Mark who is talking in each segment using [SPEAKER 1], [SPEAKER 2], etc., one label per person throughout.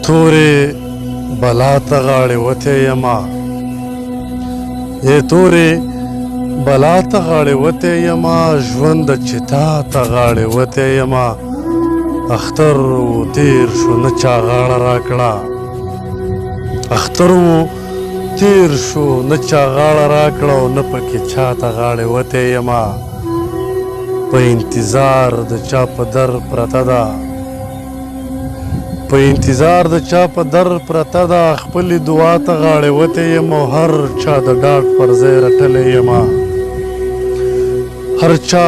[SPEAKER 1] تورې بلا ته غاړې وتی یما تورې بلا ته غاړې وتی یما ژوند چې تا ته غاړې وتی یما اختر و تیر شو نه چا غاړه راکړه اختر و تیر شو نه چا غاړه راکړه او نه پکې چا ته غاړې وتی یما په انتظار د چا په در پرته ده په انتظار د چا په در پرته ده خپلې دعا ته غاړې وتی یم او هر چا د ډاډ پر ځای رټلی یمه هر چا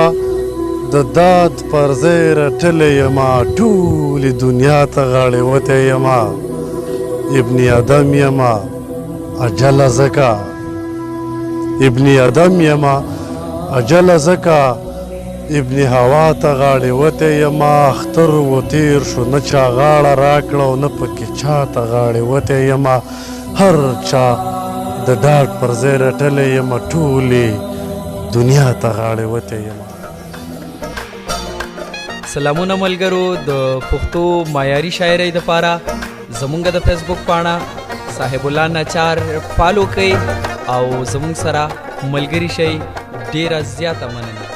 [SPEAKER 1] د داد پر ځای رټلی یمه ټولې دنیا ته غاړې وتی یمه ابن ادم یمه اجله ځکه ابن ادم یمه اجله ځکه ابن هوا ته غاړې وتی یمه اختر و تیر شو نه چا غاړه راکړه او نه پکې چا ته غاړې وتی یمه هر چا د ډاډ پر ځای رټلی یمه ټولې دنیا ته غاړې وتی یمه.
[SPEAKER 2] سلامونه ملګرو د پښتو معیاري شاعرۍ دپاره زمونږ د فیسبوک پاڼه صاحب الله ناچار فالو کړئ او زمونږ سره ملګري شئ. ډېره زیاته مننه.